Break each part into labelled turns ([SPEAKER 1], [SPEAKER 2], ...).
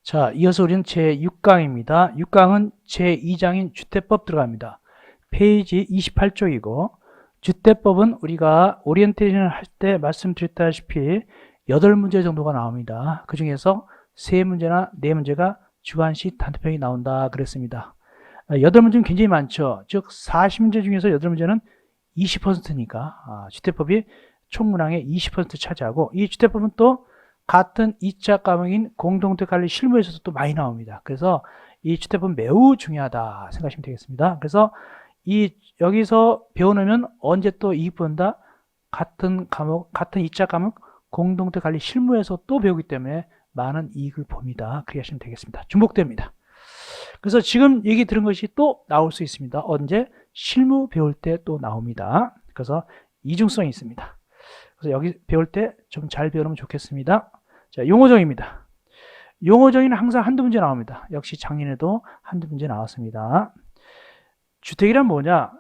[SPEAKER 1] 자, 이어서 우리는 제6강입니다. 6강은 제2장인 주택법 들어갑니다. 페이지 28쪽이고, 주택법은 우리가 오리엔테이션을 할 때 말씀드렸다시피 8문제 정도가 나옵니다. 그 중에서 3문제나 4문제가 주관식 단답형이 나온다 그랬습니다. 8문제는 굉장히 많죠. 즉 40문제 중에서 8문제는 20%니까 주택법이 총 문항의 20% 차지하고, 이 주택법은 또 같은 2차 과목인 공동택 관리 실무에서도 또 많이 나옵니다. 그래서 이 주택법은 매우 중요하다 생각하시면 되겠습니다. 그래서 여기서 배워놓으면 언제 또 이익 본다? 같은 과목, 같은 2차 과목 공동택 관리 실무에서 또 배우기 때문에 많은 이익을 봅니다. 그렇게 하시면 되겠습니다. 중복됩니다. 그래서 지금 얘기 들은 것이 또 나올 수 있습니다. 언제? 실무 배울 때 또 나옵니다. 그래서 이중성이 있습니다. 그래서 여기 배울 때 좀 잘 배우면 좋겠습니다. 자, 용어정의입니다. 용어정의는 항상 한두 문제 나옵니다. 역시 작년에도 한두 문제 나왔습니다. 주택이란 뭐냐?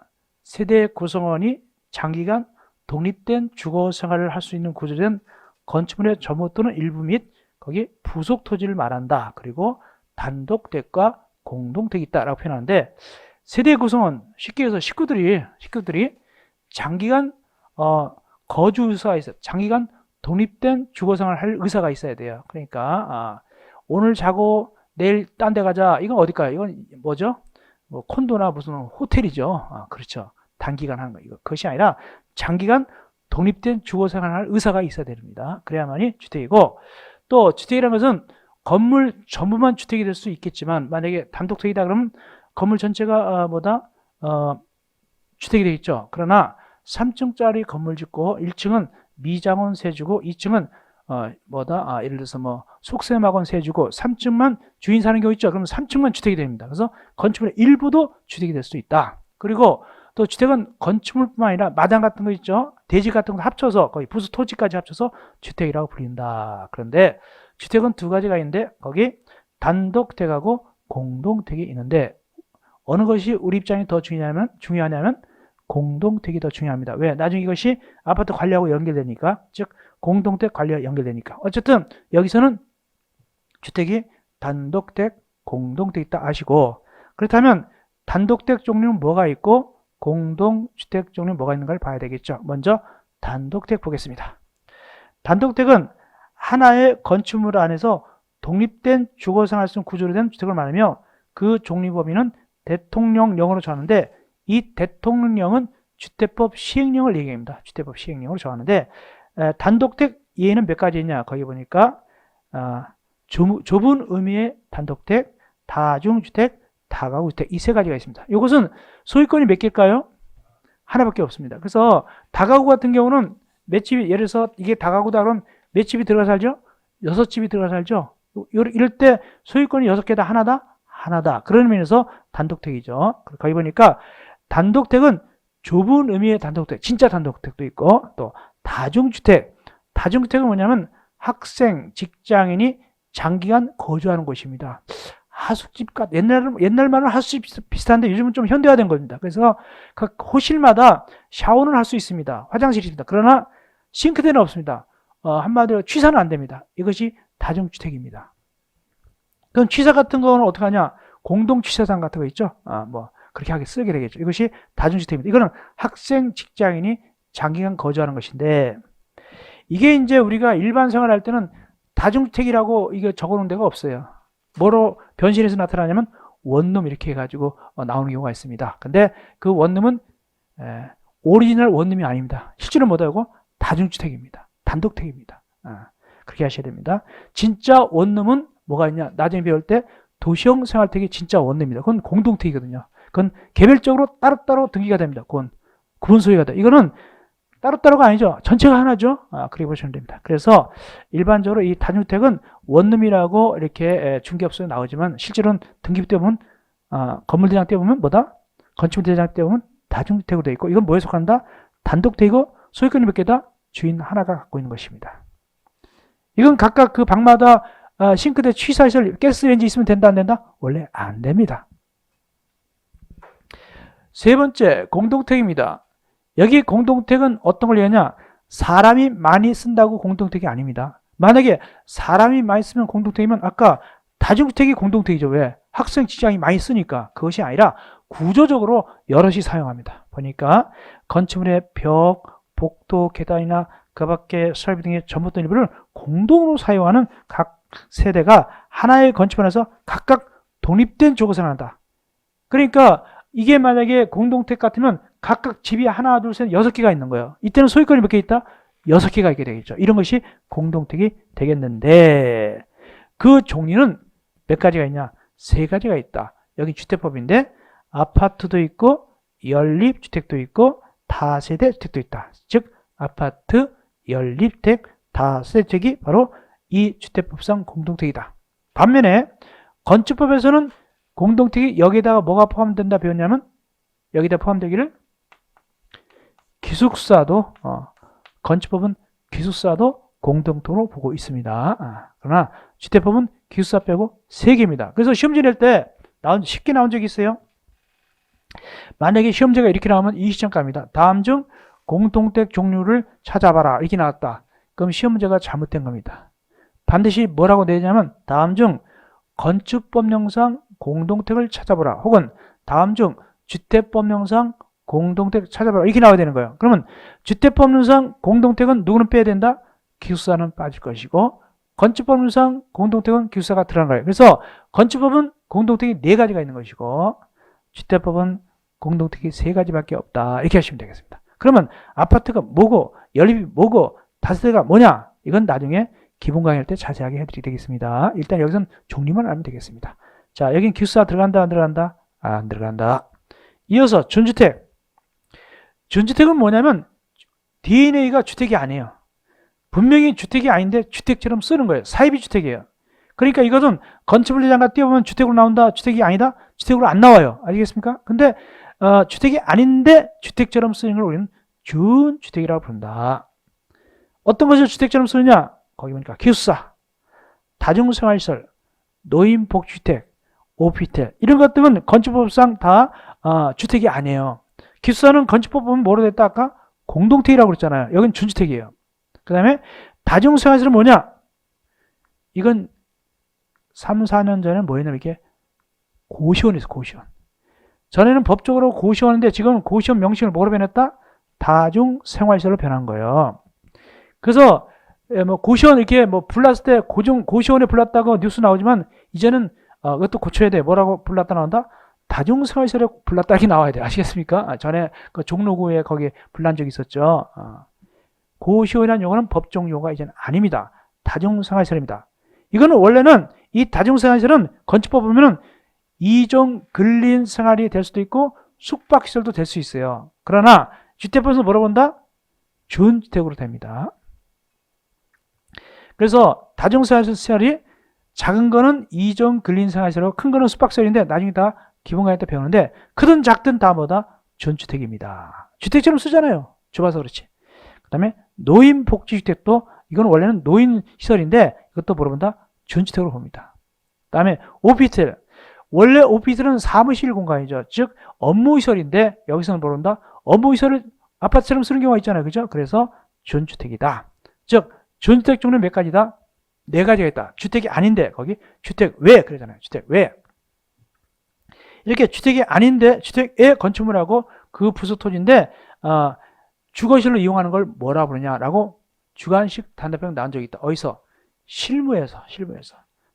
[SPEAKER 1] 세대 구성원이 장기간 독립된 주거 생활을 할 수 있는 구조된 건축물의 전부 또는 일부 및 거기 부속 토지를 말한다. 그리고 단독택과 공동택이 있다라고 표현하는데, 세대 구성원, 쉽게 해서 식구들이 장기간 거주 의사가 있어요. 장기간 독립된 주거 생활을 할 의사가 있어야 돼요. 그러니까 오늘 자고 내일 딴 데 가자. 이건 어딜까요? 이건 뭐죠? 뭐 콘도나 무슨 호텔이죠. 그렇죠. 단기간 하는 거. 이거 그것이 아니라 장기간 독립된 주거 생활을 할 의사가 있어야 됩니다. 그래야만이 주택이고, 또 주택이라는 것은 건물 전부만 주택이 될 수 있겠지만, 만약에 단독택이다 그러면 건물 전체가 주택이 되겠죠. 그러나 3층짜리 건물 짓고 1층은 미장원 세주고 2층은 예를 들어서 뭐 속세막원 세주고 3층만 주인 사는 경우 있죠. 그러면 3층만 주택이 됩니다. 그래서 건축물의 일부도 주택이 될 수 있다. 그리고 또 주택은 건축물뿐만 아니라 마당 같은 거 있죠. 대지 같은 거 합쳐서 거의 부수 토지까지 합쳐서 주택이라고 불린다. 그런데 주택은 두 가지가 있는데, 거기 단독택하고 공동택이 있는데, 어느 것이 우리 입장에 더 중요하냐면 공동택이 더 중요합니다. 왜? 나중에 이것이 아파트 관리하고 연결되니까, 즉 공동택 관리와 연결되니까. 어쨌든 여기서는 주택이 단독택, 공동택 있다 아시고, 그렇다면 단독택 종류는 뭐가 있고 공동주택 종류는 뭐가 있는가를 봐야 되겠죠. 먼저 단독택 보겠습니다. 단독택은 하나의 건축물 안에서 독립된 주거생활 중 구조로 된 주택을 말하며, 그 종류 범위는 대통령령으로 정하는데, 이 대통령령은 주택법 시행령을 얘기합니다. 주택법 시행령으로 정하는데, 단독택 예는 몇 가지 있냐? 거기 보니까 좁은 의미의 단독택, 다중주택, 다가구주택, 이 세 가지가 있습니다. 이것은 소유권이 몇 개일까요? 하나밖에 없습니다. 그래서 다가구 같은 경우는 몇 집이, 예를 들어서 이게 다가구다 그러면 몇 집이 들어가 살죠? 6집이 들어가 살죠? 이럴 때 소유권이 6개다, 하나다. 그런 의미에서 단독택이죠. 거기 보니까 단독택은 좁은 의미의 단독택, 진짜 단독택도 있고, 또 다중주택. 다중주택은 뭐냐면 학생, 직장인이 장기간 거주하는 곳입니다. 하숙집 같, 옛날 말은 하숙집 비슷한데 요즘은 좀 현대화된 겁니다. 그래서 각 호실마다 샤워는 할 수 있습니다. 화장실이 있습니다. 그러나 싱크대는 없습니다. 한마디로 취사는 안 됩니다. 이것이 다중주택입니다. 그럼 취사 같은 거는 어떻게 하냐? 공동취사상 같은 거 있죠? 그렇게 쓰게 되겠죠. 이것이 다중주택입니다. 이거는 학생, 직장인이 장기간 거주하는 것인데, 이게 이제 우리가 일반 생활할 때는 다중주택이라고 이게 적어놓은 데가 없어요. 뭐로 변신해서 나타나냐면 원룸 이렇게 해가지고 나오는 경우가 있습니다. 근데 그 원룸은 오리지널 원룸이 아닙니다. 실제로 뭐다고? 다중주택입니다. 단독택입니다. 그렇게 하셔야 됩니다. 진짜 원룸은 뭐가 있냐? 나중에 배울 때 도시형 생활택이 진짜 원룸입니다. 그건 공동택이거든요. 그건 개별적으로 따로따로 등기가 됩니다. 그건 구분 소유가 돼. 이거는 따로따로가 아니죠. 전체가 하나죠. 그렇게 보시면 됩니다. 그래서 일반적으로 이 다중주택은 원룸이라고 이렇게 중개업소에 나오지만, 실제로는 등기부 때 보면, 건물대장 때 보면 뭐다? 건축대장 때 보면 다중주택으로 되어 있고, 이건 뭐에 속한다? 단독택이고 소유권이 몇 개다? 주인 하나가 갖고 있는 것입니다. 이건 각각 그 방마다 싱크대, 취사시설, 가스레인지 있으면 된다, 안 된다? 원래 안 됩니다. 세 번째, 공동택입니다. 여기 공동택은 어떤 걸 얘기하냐? 사람이 많이 쓴다고 공동택이 아닙니다. 만약에 사람이 많이 쓰면 공동택이면 아까 다중주택이 공동택이죠. 왜? 학생 직장이 많이 쓰니까. 그것이 아니라 구조적으로 여럿이 사용합니다. 보니까 건축물의 벽, 복도, 계단이나 그 밖의 설비 등의 전부터 일부를 공동으로 사용하는 각 세대가 하나의 건축물에서 각각 독립된 조직을 생각한다. 그러니까 이게 만약에 공동택 같으면 각각 집이 하나, 둘, 셋, 6개가 있는 거예요. 이때는 소유권이 몇 개 있다? 6개가 있게 되겠죠. 이런 것이 공동택이 되겠는데 그 종류는 몇 가지가 있냐? 3가지가 있다. 여기 주택법인데 아파트도 있고 연립주택도 있고 다세대 주택도 있다. 즉 아파트, 연립주택, 다세대 주택이 바로 이 주택법상 공동택이다. 반면에 건축법에서는 공동택이 여기다가 뭐가 포함된다 배웠냐면 여기다 포함되기를 기숙사도 건축법은 기숙사도 공동택으로 보고 있습니다. 그러나 주택법은 기숙사 빼고 3개입니다. 그래서 시험지 낼 때 쉽게 나온 적이 있어요. 만약에 시험지가 이렇게 나오면 이 시점 갑니다. 다음 중 공동택 종류를 찾아봐라 이렇게 나왔다. 그럼 시험지가 잘못된 겁니다. 반드시 뭐라고 내냐면 다음 중 건축법령상 공동택을 찾아보라 혹은 다음 중 주택법령상 공동택 찾아보라 이렇게 나와야 되는 거예요. 그러면 주택법령상 공동택은 누구는 빼야 된다? 기숙사는 빠질 것이고 건축법령상 공동택은 기숙사가 들어간 거예요. 그래서 건축법은 공동택이 4가지가 있는 것이고 주택법은 공동택이 3가지밖에 없다 이렇게 하시면 되겠습니다. 그러면 아파트가 뭐고 연립이 뭐고 다세대가 뭐냐 이건 나중에 기본 강의할 때 자세하게 해드리게 되겠습니다. 일단 여기서는 종류만 알면 되겠습니다. 자, 여긴 기숙사 들어간다 안 들어간다? 안 들어간다. 이어서 준주택. 준주택은 뭐냐면 DNA가 주택이 아니에요. 분명히 주택이 아닌데 주택처럼 쓰는 거예요. 사이비 주택이에요. 그러니까 이것은 건축물리장가 띄워보면 주택으로 나온다. 주택이 아니다. 주택으로 안 나와요. 알겠습니까? 근데 주택이 아닌데 주택처럼 쓰는 걸 우리는 준주택이라고 부른다. 어떤 것을 주택처럼 쓰느냐? 거기 보니까 기숙사, 다중생활시설, 노인복지주택, 오피스텔 이런 것들은 건축법상 다 주택이 아니에요. 기숙사는 건축법 보면 뭐로 됐다 아까? 공동택이라고 그랬잖아요. 여긴 준주택이에요. 그 다음에 다중생활시설은 뭐냐? 이건 3, 4년 전에 뭐였냐면 이게 고시원이었어. 고시원. 전에는 법적으로 고시원인데 지금 고시원 명칭을 뭐로 변했다? 다중생활시설로 변한 거예요. 그래서 뭐 고시원 이렇게 뭐 불났을 때 고시원에 불났다고 뉴스 나오지만 이제는 그것도 고쳐야 돼. 뭐라고 불났다 나온다? 다중생활시설에 불났다 이렇게 나와야 돼. 아시겠습니까? 전에 그 종로구에 거기 불난 적이 있었죠. 고시원이라는 용어는 법정 용어가 이제는 아닙니다. 다중생활시설입니다. 이거는 원래는 이 다중생활시설은 건축법 보면은 이종 근린 생활이 될 수도 있고 숙박시설도 될 수 있어요. 그러나 주택법에서 뭐라고 본다? 준주택으로 됩니다. 그래서 다중생활시설이 작은 거는 이종 근린생활시설이고 큰 거는 숙박시설인데 나중에 다 기본 강의 때 배우는데 크든 작든 다 뭐다? 준주택입니다. 주택처럼 쓰잖아요. 좁아서 그렇지. 그 다음에 노인복지주택도 이건 원래는 노인시설인데 이것도 뭐로 본다? 준주택으로 봅니다. 그 다음에 오피스텔. 원래 오피스텔은 사무실 공간이죠. 즉 업무시설인데 여기서는 뭐로 본다? 업무시설을 아파트처럼 쓰는 경우가 있잖아요. 그죠? 그래서 준주택이다. 즉 준주택 종류는 몇 가지다? 4가지가 있다. 주택이 아닌데 거기 주택 외 그러잖아요. 주택 외. 이렇게 주택이 아닌데 주택의 건축물하고 그 부수 토지인데 주거실로 이용하는 걸 뭐라 부르냐라고 주관식 단답형 나온 적이 있다. 어디서? 실무에서.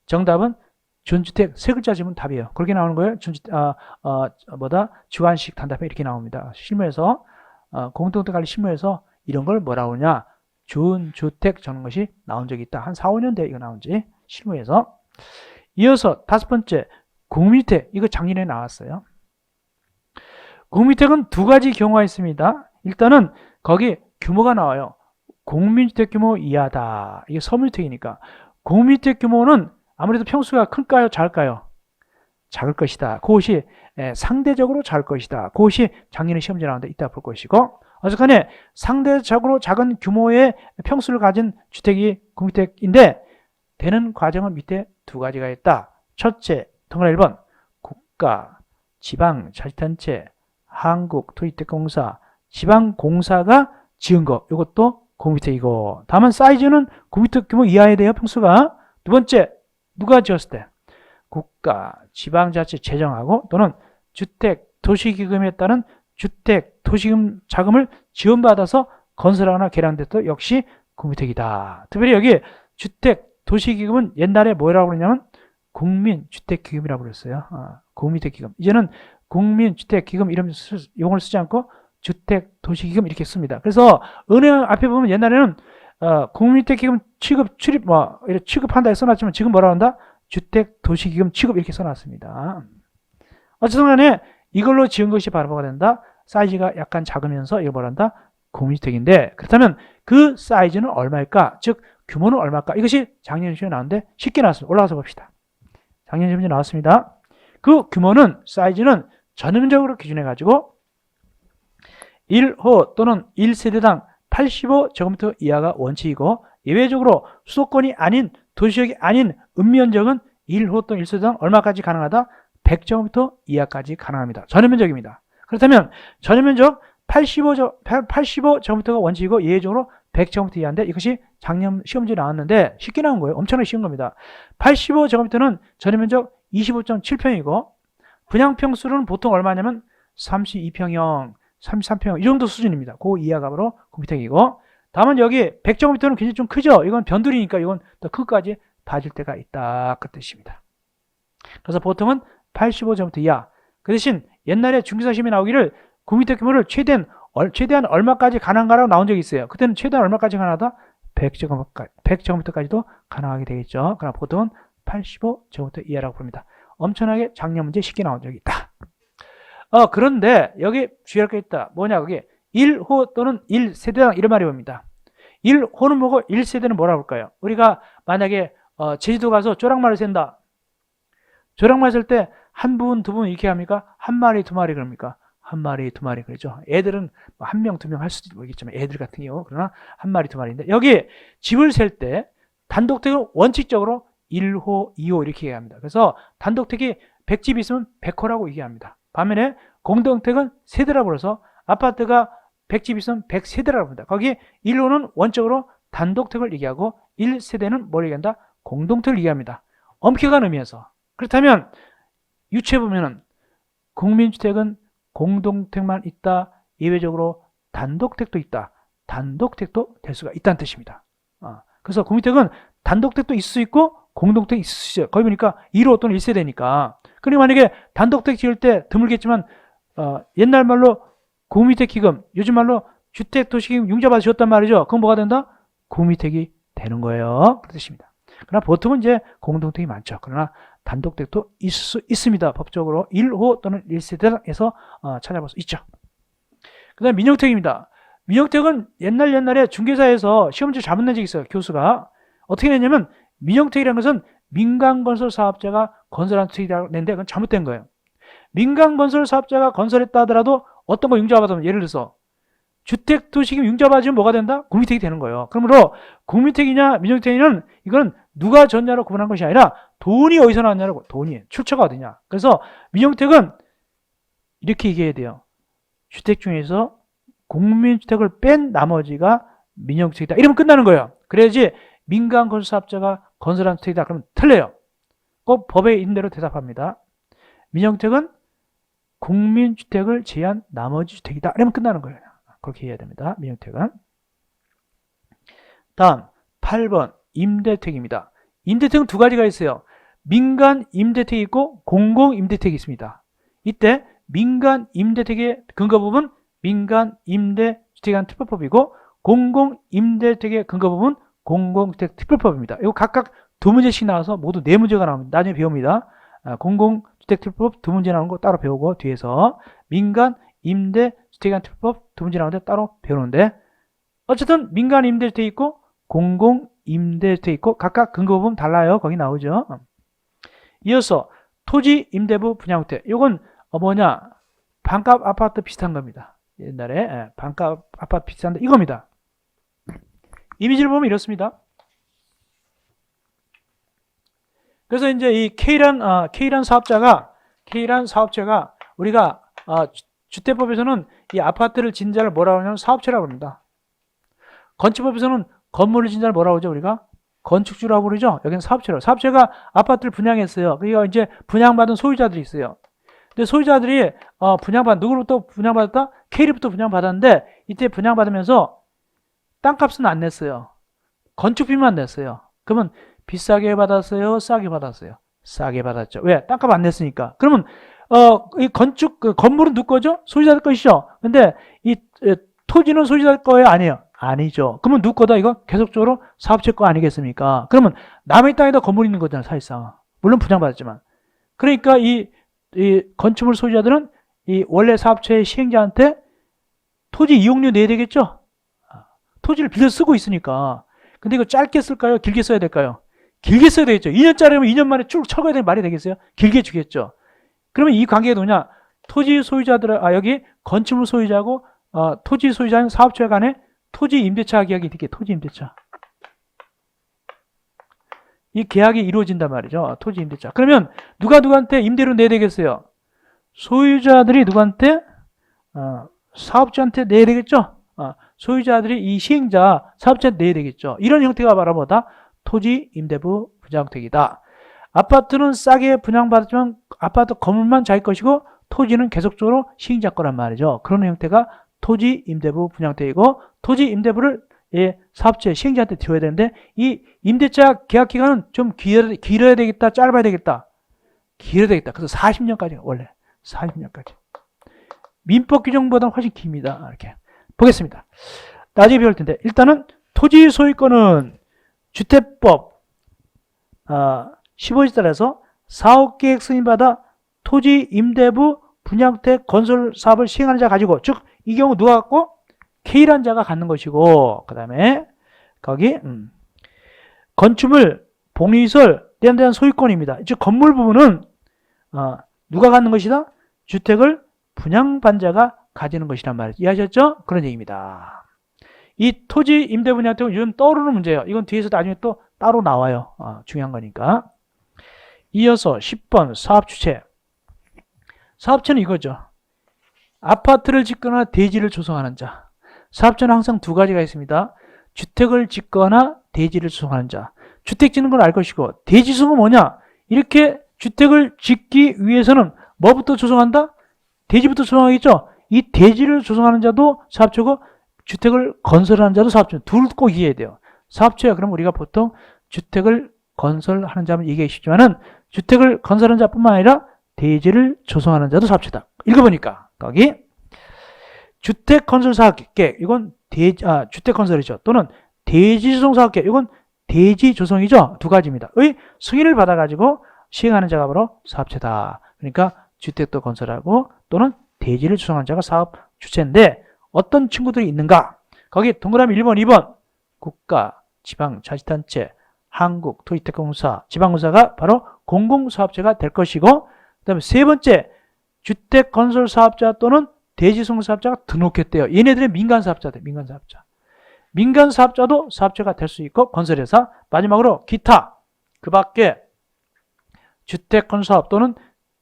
[SPEAKER 1] 정답은 준주택 3글자 지문 답이에요. 그렇게 나오는 거예요. 주관식 단답형 이렇게 나옵니다. 실무에서 공동택 관리 실무에서 이런 걸 뭐라 그러냐? 준주택 저런 것이 나온 적이 있다. 한 4, 5년 돼 이거 나온지 실무에서. 이어서 5번째 국민주택. 이거 작년에 나왔어요. 국민주택은 2가지 경우가 있습니다. 일단은 거기 규모가 나와요. 국민주택 규모 이하다. 이게 서민주택이니까. 국민주택 규모는 아무래도 평수가 클까요? 작을까요? 작을 것이다. 그것이 상대적으로 작을 것이다. 그것이 작년에 시험지 나오는데 이따 볼 것이고 어쨌거나 상대적으로 작은 규모의 평수를 가진 주택이 국민주택인데 되는 과정은 밑에 2가지가 있다. 첫째, 동그라미 1번 국가, 지방, 자치단체, 한국토지택공사, 지방공사가 지은 거 이것도 국민주택이고 다만 사이즈는 국민주택 규모 이하에 돼요. 평수가. 2번째, 누가 지었을 때? 국가, 지방자치 재정하고 또는 주택, 도시기금에 따른 주택, 도시금 자금을 지원받아서 건설하거나 개량됐도 역시 국민주택이다. 특별히 여기 주택, 도시기금은 옛날에 뭐라고 그러냐면 국민주택기금이라고 그랬어요. 국민주택기금. 이제는 국민주택기금 이름 용어를 쓰지 않고 주택도시기금 이렇게 씁니다. 그래서 은행 앞에 보면 옛날에는 국민주택기금 출입 이렇게 취급한다 써놨지만 지금 뭐라고 한다? 주택도시기금 취급 이렇게 써놨습니다. 어쨌든 간에 이걸로 지은 것이 바로 뭐가 된다? 사이즈가 약간 작으면서 이걸 뭐라 한다? 국민주택인데 그렇다면 그 사이즈는 얼마일까? 즉 규모는 얼마일까? 이것이 작년 시험에 나왔는데 쉽게 나왔습니다. 올라가서 봅시다. 작년 시험에 나왔습니다. 그 규모는 사이즈는 전면적으로 기준해 가지고 1호 또는 1세대당 85제곱미터 이하가 원칙이고 예외적으로 수도권이 아닌 도시역이 아닌 읍면적은 1호 또는 1세대당 얼마까지 가능하다? 100제곱미터 이하까지 가능합니다. 전면적입니다. 그렇다면 전면적 85제곱미터가 원칙이고 예외적으로 100제곱미터 이하인데 이것이 작년 시험지에 나왔는데 쉽게 나온 거예요. 엄청나게 쉬운 겁니다. 85제곱미터는 전면적 25.7평이고 분양평수는 보통 얼마냐면 32평형, 33평형 이 정도 수준입니다. 그 이하가 바로 국민주택이고 다만 여기 100제곱미터는 굉장히 좀 크죠. 이건 변두리니까 이건 더 큰 것까지 봐줄 때가 있다. 그 뜻입니다. 그래서 보통은 85제곱미터 이하. 그 대신 옛날에 중개사 시험에 나오기를 국민주택 규모를 최대한 얼마까지 가능한가라고 나온 적이 있어요. 그때는 최대한 얼마까지 가능하다? 100제곱미터까지도 가능하게 되겠죠. 그러나 보통은 85제곱미터 이하라고 부릅니다. 엄청나게 작년 문제 쉽게 나온 적이 있다. 그런데 여기 주의할 게 있다. 뭐냐 그게 1호 또는 1세대당 이런 말이 옵니다. 1호는 뭐고 1세대는 뭐라고 할까요? 우리가 만약에 제주도 가서 쪼랑말을 샌다. 쪼랑말 쓸 때 한 분, 두 분 이렇게 합니까? 한 마리, 두 마리 그럽니까? 한 마리, 두 마리 그러죠. 애들은 한 명, 두 명 할 수도 모르겠지만 애들 같은 경우 그러나 한 마리, 두 마리인데 여기 집을 셀 때 단독택은 원칙적으로 1호, 2호 이렇게 얘기합니다. 그래서 단독택이 100집 있으면 100호라고 얘기합니다. 반면에 공동택은 세대라고 불러서 아파트가 100집 있으면 100세대라고 합니다. 거기 1호는 원적으로 단독택을 얘기하고 1세대는 뭘 얘기한다? 공동택을 얘기합니다. 엄격한 의미에서. 그렇다면 유추해 보면은 국민주택은 공동택만 있다. 예외적으로 단독택도 있다. 단독택도 될 수가 있다는 뜻입니다. 그래서 국민주택은 단독택도 있을 수 있고 공동택이 있을 수 있어요. 거기 보니까 1호 또는 1세대니까. 그리고 만약에 단독택 지을 때 드물겠지만 옛날 말로 국민주택 기금, 요즘 말로 주택도시기금 융자받아 지었단 말이죠. 그건 뭐가 된다? 국민주택이 되는 거예요. 그 뜻입니다. 그러나 보통은 이제 공동택이 많죠. 그러나 단독택도 있을 수 있습니다. 법적으로 1호 또는 1세대에서 찾아볼 수 있죠. 그 다음에 민영택입니다. 민영택은 옛날에 중개사에서 시험지 잘못 낸 적이 있어요. 교수가. 어떻게 냈냐면 민영택이라는 것은 민간건설 사업자가 건설한 택이라고 냈는데 그건 잘못된 거예요. 민간건설 사업자가 건설했다 하더라도 어떤 거 융자받으면 예를 들어서 주택도시기금 융자받으면 뭐가 된다? 국민택이 되는 거예요. 그러므로 국민택이냐 민영택이냐는 이건 누가 졌냐로 구분한 것이 아니라 돈이 어디서 나왔냐고 돈이 출처가 어디냐. 그래서 민영택은 이렇게 얘기해야 돼요. 주택 중에서 국민주택을 뺀 나머지가 민영주택이다. 이러면 끝나는 거예요. 그래야지 민간건설사업자가 건설한 주택이다. 그러면 틀려요. 꼭 법에 있는 대로 대답합니다. 민영주택은 국민주택을 제한 나머지 주택이다. 이러면 끝나는 거예요. 그렇게 해야 됩니다. 민영주택은. 다음 8번 임대택입니다. 임대택은 두 가지가 있어요. 민간 임대택이 있고 공공 임대택이 있습니다. 이때 민간 임대택의 근거 부분 민간 임대주택한 특별법이고 공공 임대택의 근거 부분 공공주택 특별법입니다. 이거 각각 두 문제씩 나와서 모두 네 문제가 나옵니다. 나중에 배웁니다. 공공주택 특별법 두 문제 나오는 거 따로 배우고 뒤에서 민간 임대주택한 특별법 두 문제 나오는데 따로 배우는데 어쨌든 민간 임대주택이 있고 공공 임대주택이 있고 각각 근거 부분 달라요. 거기 나오죠. 이어서 토지 임대부 분양주택. 이건 뭐냐? 반값 아파트 비슷한 겁니다. 옛날에 반값 아파트 비슷한데 이겁니다. 이미지를 보면 이렇습니다. 그래서 이제 이 K란 사업자가 우리가 주택법에서는 이 아파트를 진 자를 뭐라고 하냐면 사업체라고 합니다. 건축법에서는 건물을 진 자를 뭐라고 하죠? 우리가 건축주라고 그러죠. 여기는 사업체로. 사업체가 아파트를 분양했어요. 그러니까 이제 분양받은 소유자들이 있어요. 근데 소유자들이 누구로부터 분양받았다? K로부터 분양받았는데 이때 분양받으면서 땅값은 안 냈어요. 건축비만 냈어요. 그러면 비싸게 받았어요? 싸게 받았어요? 싸게 받았죠. 왜? 땅값 안 냈으니까. 그러면 이 건물은 누구 거죠? 소유자들 것이죠. 근데 이 토지는 소유자들 거예요? 아니에요? 아니죠. 그러면 누구 거다? 이거 계속적으로 사업체 거 아니겠습니까? 그러면 남의 땅에다 건물 있는 거잖아요, 사실상. 물론 분양받았지만. 그러니까 이 건축물 소유자들은 이 원래 사업체의 시행자한테 토지 이용료 내야 되겠죠? 토지를 빌려 쓰고 있으니까. 근데 이거 짧게 쓸까요? 길게 써야 될까요? 길게 써야 되겠죠. 2년짜리면 2년 만에 쭉 철거해야 되는 말이 되겠어요? 길게 주겠죠. 그러면 이 관계가 뭐냐? 토지 소유자들, 여기 건축물 소유자하고 토지 소유자인 사업체 간에 토지 임대차 계약이 이렇게 토지 임대차. 이 계약이 이루어진단 말이죠. 토지 임대차. 그러면 누구한테 임대료 내야 되겠어요? 소유자들이 누구한테? 사업자한테 내야 되겠죠? 소유자들이 이 시행자 사업자한테 내야 되겠죠. 이런 형태가 바로 뭐다? 토지 임대부 분양택이다. 아파트는 싸게 분양받았지만 아파트 건물만 자기 것이고 토지는 계속적으로 시행자 거란 말이죠. 그런 형태가 토지 임대부 분양택이고 토지 임대부를 사업체 시행자한테 줘야 되는데 이 임대차 계약 기간은 좀 길어야 되겠다, 짧아야 되겠다. 길어야 되겠다. 그래서 40년까지 원래 40년까지. 민법 규정보다는 훨씬 깁니다. 이렇게 보겠습니다. 나중에 배울 텐데 일단은 토지 소유권은 주택법 15조 따라서 사업계획 승인받아 토지 임대부 분양택 건설 사업을 시행하는 자 가지고 즉 이 경우 누가 갖고 K라는 자가 갖는 것이고 그 다음에 거기 건축물 복리시설 대한 소유권입니다. 즉 건물 부분은 누가 갖는 것이다? 주택을 분양받은 자가 가지는 것이란 말이죠. 이해하셨죠? 그런 얘기입니다. 이 토지 임대 분양택은 요즘 떠오르는 문제예요. 이건 뒤에서 나중에 또 따로 나와요. 중요한 거니까. 이어서 10번 사업주체. 사업체는 이거죠. 아파트를 짓거나 대지를 조성하는 자. 사업체는 항상 두 가지가 있습니다. 주택을 짓거나 대지를 조성하는 자. 주택 짓는 건 알 것이고 대지 조성은 뭐냐? 이렇게 주택을 짓기 위해서는 뭐부터 조성한다? 대지부터 조성하겠죠? 이 대지를 조성하는 자도 사업체고 주택을 건설하는 자도 사업체. 둘 꼭 이해해야 돼요. 사업체야 그럼 우리가 보통 주택을 건설하는 자면 얘기하기 쉽지만은 주택을 건설하는 자뿐만 아니라 대지를 조성하는 자도 사업체다. 읽어보니까 거기 주택 건설 사업계획 이건 주택 건설이죠. 또는 대지 조성 사업계획 이건 대지 조성이죠. 두 가지입니다. 의 승인을 받아가지고 시행하는 자가 바로 사업체다. 그러니까 주택도 건설하고 또는 대지를 조성하는 자가 사업 주체인데 어떤 친구들이 있는가? 거기 동그라미 1번, 2번 국가, 지방, 자치단체, 한국, 토지특공사, 지방공사가 바로 공공사업체가 될 것이고 그 다음에 세 번째 주택건설사업자 또는 대지조성사업자가 등록했대요. 얘네들은 민간사업자들, 민간사업자. 민간사업자도 사업체가 될 수 있고 건설회사. 마지막으로 기타, 그 밖에 주택건설사업 또는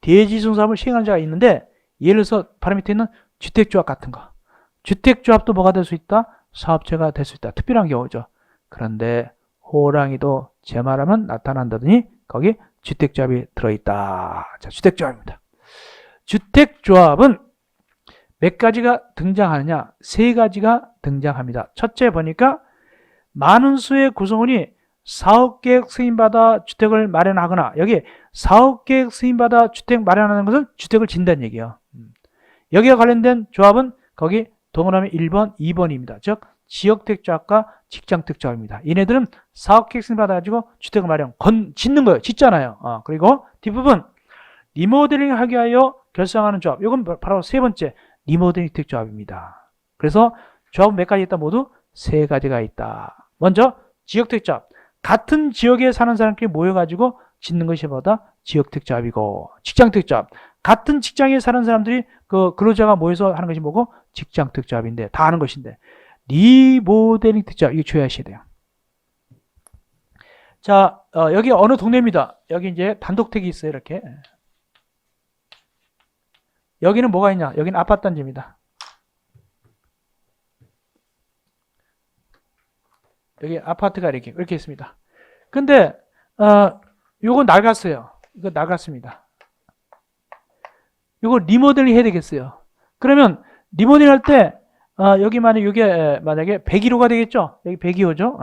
[SPEAKER 1] 대지조성사업을 시행하는 자가 있는데 예를 들어서 바로 밑에 있는 주택조합 같은 거. 주택조합도 뭐가 될 수 있다? 사업체가 될 수 있다. 특별한 경우죠. 그런데 호랑이도 제 말하면 나타난다더니 거기 주택조합이 들어있다. 자, 주택조합입니다. 주택조합은 몇 가지가 등장하느냐? 세 가지가 등장합니다. 첫째 보니까 많은 수의 구성원이 사업계획 승인받아 주택을 마련하거나 여기 사업계획 승인받아 주택 마련하는 것은 주택을 짓는다는 얘기예요. 여기와 관련된 조합은 거기 동그라미 1번, 2번입니다. 즉 지역택조합과 직장택조합입니다. 얘네들은 사업계획 승인받아가지고 주택을 짓는 거예요. 짓잖아요. 그리고 뒷부분 리모델링 하기 위하여 결성하는 조합. 이건 바로 세 번째 리모델링 택조합입니다. 그래서 조합은 몇 가지 있다? 모두 세 가지가 있다. 먼저 지역택조합. 같은 지역에 사는 사람끼리 모여가지고 짓는 것이 뭐다? 지역택조합이고 직장택조합. 같은 직장에 사는 사람들이 그 근로자가 모여서 하는 것이 뭐고? 직장택조합인데 다 아는 것인데 리모델링 택조합 이거 주의하셔야 돼요. 자, 여기 어느 동네입니다. 여기 이제 단독택이 있어요. 이렇게. 여기는 뭐가 있냐? 여기는 아파트 단지입니다. 여기 아파트가 이렇게 있습니다. 근데 요거 낡았어요. 이거 낡았습니다. 요거 리모델링 해야 되겠어요. 그러면 리모델링 할 때 여기 만약에 102호가 되겠죠? 여기 102호죠?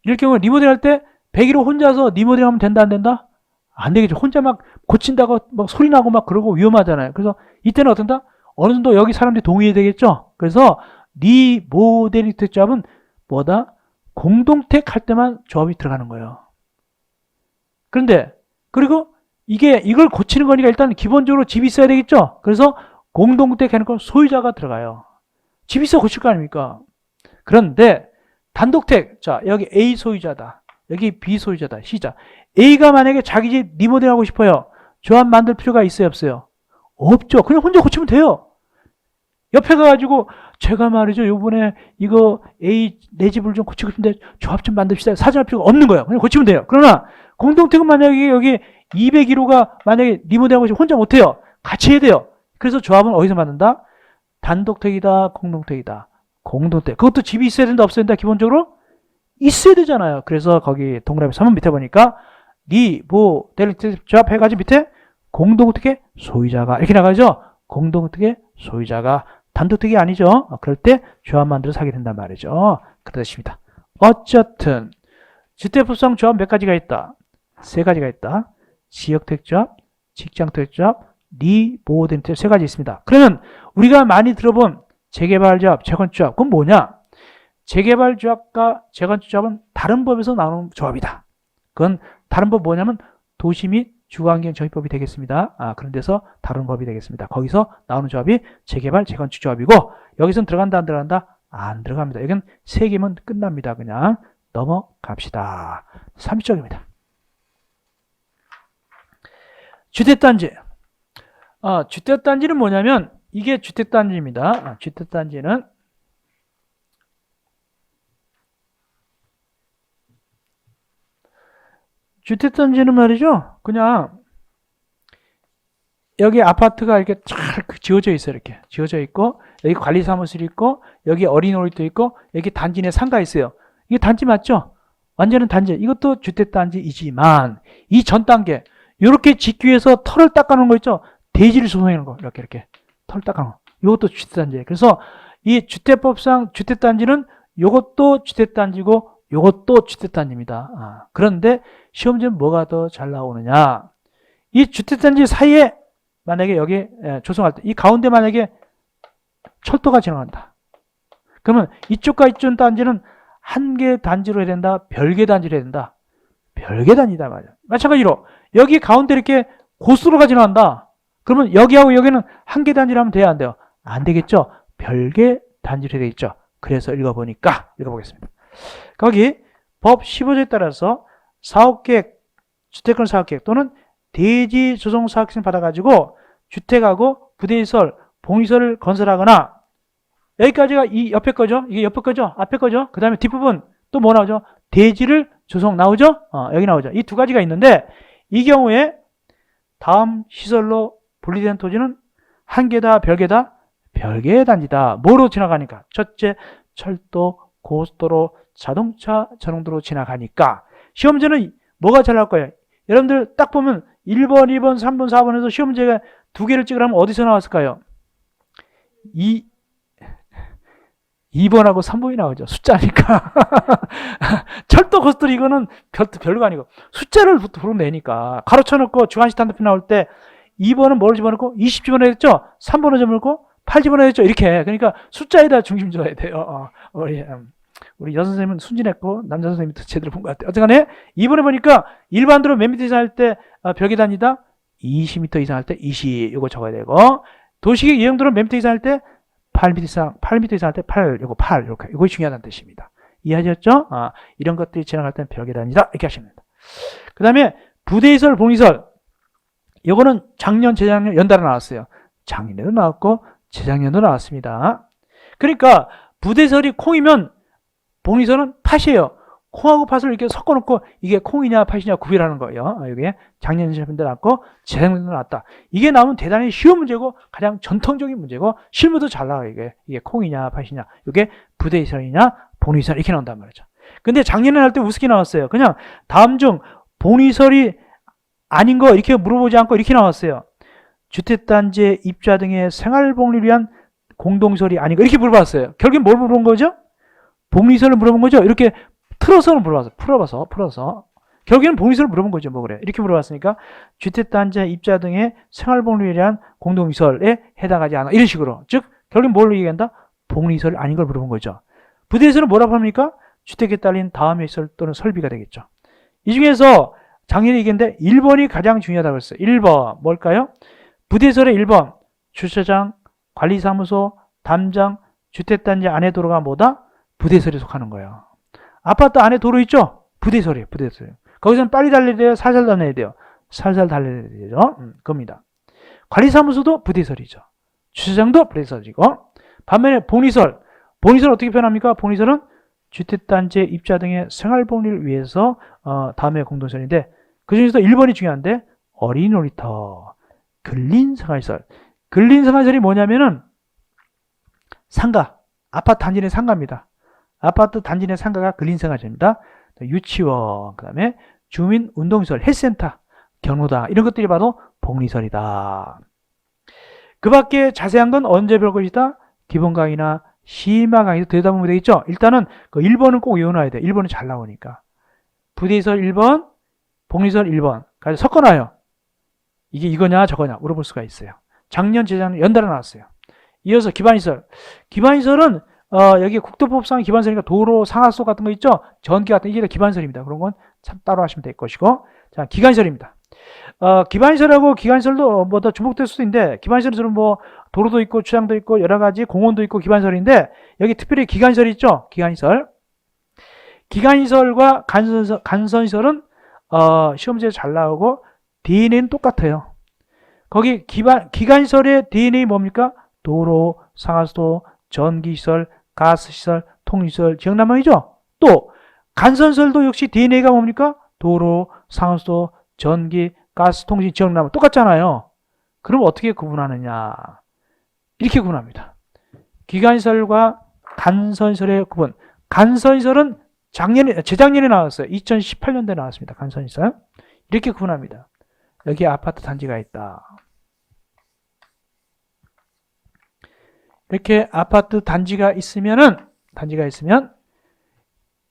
[SPEAKER 1] 이럴 경우 리모델링 할 때 101호 혼자서 리모델링 하면 된다 안 된다? 안 되겠죠. 혼자 막 고친다고 막 소리 나고 막 그러고 위험하잖아요. 그래서 이때는 어떤다? 어느 정도 여기 사람들이 동의해야 되겠죠. 그래서 리모델링 조합은 뭐다? 공동택 할 때만 조합이 들어가는 거예요. 그런데 그리고 이걸 고치는 거니까 일단 기본적으로 집이 있어야 되겠죠. 그래서 공동택 해놓고 소유자가 들어가요. 집이 있어 고칠 거 아닙니까? 그런데 단독택, 자 여기 A 소유자다. 여기 B 소유자다. C자. A가 만약에 자기 집 리모델 하고 싶어요. 조합 만들 필요가 있어요, 없어요? 없죠. 그냥 혼자 고치면 돼요. 옆에 가가지고 제가 말이죠, 요번에 이거 A 내 집을 좀 고치고 싶은데 조합 좀 만듭시다. 사정할 필요가 없는 거예요. 그냥 고치면 돼요. 그러나 공동택은 만약에 여기 201호가 만약에 리모델 하고 싶으면 혼자 못해요. 같이 해야 돼요. 그래서 조합은 어디서 만든다? 단독택이다, 공동택이다. 공동택. 그것도 집이 있어야 된다, 없어야 된다, 기본적으로? 있어야 되잖아요. 그래서 거기 동그라미 3번 밑에 보니까 리모델링 조합 해가지고 밑에 공동택의 소유자가 이렇게 나가죠. 공동택의 소유자가 단독택이 아니죠. 그럴 때 조합 만들어서 하게 된단 말이죠. 그렇습니다. 어쨌든 주택법상 조합 몇 가지가 있다? 세 가지가 있다. 지역택조합, 직장택조합, 리모델링 세 가지 있습니다. 그러면 우리가 많이 들어본 재개발조합, 재건조합, 그건 뭐냐? 재개발조합과 재건조합은 다른 법에서 나오는 조합이다. 그건 다른 법 뭐냐면 도시 및 주거환경정의법이 되겠습니다. 그런 데서 다른 법이 되겠습니다. 거기서 나오는 조합이 재개발, 재건축 조합이고 여기서는 들어간다 안 들어간다? 안 들어갑니다. 여기는 세 개면 끝납니다. 그냥 넘어갑시다. 30쪽입니다. 주택단지. 주택단지는 뭐냐면 이게 주택단지입니다. 주택단지는 말이죠. 그냥 여기 아파트가 이렇게 잘 지어져 있어요. 이렇게 지어져 있고 여기 관리사무실이 있고 여기 어린이놀이터 있고 여기 단지 내 상가 있어요. 이게 단지 맞죠? 완전한 단지. 이것도 주택단지이지만 이 전 단계 이렇게 짓기 위해서 털을 닦아놓은 거 있죠? 대지를 조성하는 거 이렇게 털을 닦아놓은 거. 이것도 주택단지예요. 그래서 이 주택법상 주택단지는 이것도 주택단지고 이것도 주택단지입니다. 그런데 시험지는 뭐가 더 잘 나오느냐? 이 주택단지 사이에 만약에 여기 조성할 때 이 가운데 만약에 철도가 지나간다. 그러면 이쪽과 이쪽 단지는 한 개 단지로 해야 된다. 별개 단지로 해야 된다. 별개 단지다 말이야. 마찬가지로 여기 가운데 이렇게 고속도로가 지나간다. 그러면 여기하고 여기는 한 개 단지로 하면 돼야 안 돼요? 안 되겠죠. 별개 단지로 해야 되겠죠. 그래서 읽어보겠습니다. 거기 법 15조에 따라서 사업계획, 주택권 사업계획 또는 대지 조성 사업계획을 받아가지고 주택하고 부대시설, 봉시설을 건설하거나 여기까지가 이 옆에 거죠. 이게 옆에 거죠. 앞에 거죠. 그 다음에 뒷부분 또 뭐 나오죠? 대지를 조성 나오죠? 여기 나오죠. 이 두 가지가 있는데 이 경우에 다음 시설로 분리된 토지는 한 개다, 별개다? 별개의 단지다. 뭐로 지나가니까? 첫째, 철도, 고속도로, 자동차 전용도로 지나가니까 시험지는 뭐가 잘 나올 거예요? 여러분들 딱 보면 1번, 2번, 3번, 4번에서 시험지가 두 개를 찍으라면 어디서 나왔을까요? 2번하고 3번이 나오죠. 숫자니까. 철도, 고속도로 이거는 별거 아니고 숫자를 부르내니까 가로쳐놓고 주간식 단도표 나올 때 2번은 뭘 집어넣고 20 집어넣었죠? 3번은 집어넣고 8 집어넣었죠? 이렇게. 그러니까 숫자에다 중심 줘야 돼요. 우리 여자 선생님은 순진했고 남자 선생님이 더 제대로 본 것 같아요. 어쨌간에 2번에 보니까 일반도로 몇 미터 이상 할 때 별개 단위다? 20m 이상 할 때 20 이거 적어야 되고 도시계획 예정도로 몇 미터 이상 할 때 8m 이상 할 때 8 이거 8 이렇게 이거 중요하다는 뜻입니다. 이해하셨죠? 이런 것들이 지나갈 때는 별개 단위다 이렇게 하시면 됩니다. 그 다음에 부대시설, 봉시설 이거는 작년, 재작년 연달아 나왔어요. 작년에도 나왔고 재작년도 나왔습니다. 그러니까 부대시설이 콩이면 봉시설은 팥이에요. 콩하고 팥을 이렇게 섞어놓고 이게 콩이냐 팥이냐 구별하는 거예요. 이게 작년 시험도 나왔고 재작년도 나왔다. 이게 나오면 대단히 쉬운 문제고 가장 전통적인 문제고 실무도 잘 나와요. 이게 콩이냐 팥이냐 이게 부대시설이냐 봉시설 이렇게 나온단 말이죠. 근데 작년에 할 때 우습게 나왔어요. 그냥 다음 중 본의설이 아닌 거 이렇게 물어보지 않고 이렇게 나왔어요. 주택단지의 입자 등의 생활복리를 위한 공동설이 아닌 거 이렇게 물어봤어요. 결국엔 뭘 물어본 거죠? 복리설을 물어본 거죠. 이렇게 틀어서 물어봤어요. 풀어서. 결국에는 복리설을 물어본 거죠. 뭐 그래. 이렇게 물어봤으니까 주택단지의 입자 등의 생활복리에 대한 공동설에 해당하지 않아. 이런 식으로. 즉 결국엔 뭘 얘기한다? 복리설이 아닌 걸 물어본 거죠. 부대에서는 뭐라고 합니까? 주택에 딸린 다음의 시설 또는 설비가 되겠죠. 이 중에서 작년에 얘기했는데 1번이 가장 중요하다고 했어요. 1번 뭘까요? 부대설의 1번 주차장, 관리사무소, 담장, 주택단지 안에 도로가 뭐다? 부대설에 속하는 거예요. 아파트 안에 도로 있죠? 부대설이에요. 부대설. 거기서는 빨리 달려야 돼요? 살살 달려야 돼요? 살살 달려야 되죠? 그겁니다. 관리사무소도 부대설이죠. 주차장도 부대설이고 반면에 본의설. 본의설 어떻게 표현합니까? 본의설은 주택단지의 입자 등의 생활복리를 위해서 다음에 공동설인데 그 중에서도 1번이 중요한데 어린이 놀이터, 근린생활시설. 근린생활시설이 뭐냐면은 상가, 아파트 단지 내 상가입니다. 아파트 단지 내 상가가 근린생활시설입니다. 유치원, 그 다음에 주민운동시설, 헬스센터, 경로당 이런 것들이 바로 복리설이다. 그 밖에 자세한 건 언제 볼 것이다? 기본 강의나 심화 강의에서 들여다보면 되겠죠? 일단은 그 1번은 꼭 외워놔야 돼. 1번은 잘 나오니까. 부대설 1번, 복리설 1번. 그래서 섞어놔요. 이게 이거냐 저거냐 물어볼 수가 있어요. 작년, 재작년 연달아 나왔어요. 이어서 기반시설. 기반시설은 여기 국토법상 기반시설이니까 도로, 상하수 같은 거 있죠? 전기 같은 이게 기반시설입니다. 그런 건 참 따로 하시면 될 것이고. 자, 기간시설입니다. 기반시설하고 기간시설도 뭐 더 주목될 수도 있는데 기반시설은 뭐 도로도 있고 주차장도 있고 여러 가지 공원도 있고 기반시설인데 여기 특별히 기간시설 있죠? 기간시설. 기간시설과 간선시설은 시험지에 잘 나오고 DNA는 똑같아요. 거기 기간시설의 DNA 뭡니까? 도로, 상하수도, 전기시설, 가스시설, 통시설, 지역난방이죠? 또 간선시설도 역시 DNA가 뭡니까? 도로, 상하수도, 전기, 가스, 통신, 지역난방 똑같잖아요. 그럼 어떻게 구분하느냐? 이렇게 구분합니다. 기간시설과 간선시설의 구분. 간선시설은 재작년에 나왔어요. 2018년도에 나왔습니다. 간선시설. 이렇게 구분합니다. 여기 아파트 단지가 있다. 이렇게 아파트 단지가 있으면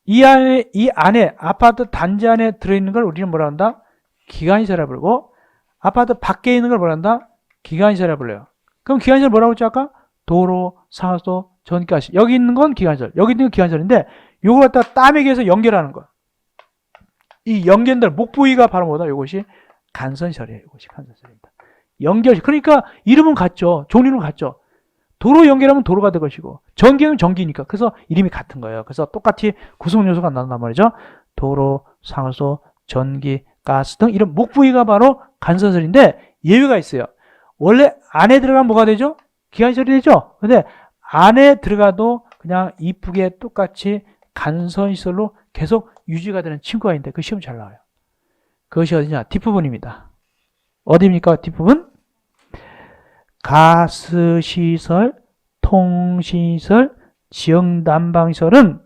[SPEAKER 1] 이 안에 아파트 단지 안에 들어있는 걸 우리는 뭐라 한다? 기간시설이라고 부르고 아파트 밖에 있는 걸 뭐라 한다? 기간시설이라고 불러요. 그럼 기간시설 뭐라고 했죠 아까? 도로, 상하수도, 전기가스. 여기 있는 건 기간시설. 여기 있는 건 기간시설인데 요걸 갖다 땀에게서 연결하는 거. 이 연결될 목부위가 바로 뭐다? 이것이 간선시설이에요. 이것이 간선시설입니다. 연결. 그러니까 이름은 같죠. 종류는 같죠. 도로 연결하면 도로가 될 것이고 전기는 전기니까 그래서 이름이 같은 거예요. 그래서 똑같이 구성 요소가 나온단 말이죠. 도로, 상하수, 전기, 가스 등 이런 목부위가 바로 간선시설인데 예외가 있어요. 원래 안에 들어가면 뭐가 되죠? 기간시설이 되죠. 근데 안에 들어가도 그냥 이쁘게 똑같이 간선시설로 계속 유지가 되는 친구가 있는데 그 시험 잘 나와요. 그것이 어디냐? 뒷부분입니다. 어디입니까? 뒷부분? 가스시설, 통신시설, 지역난방시설은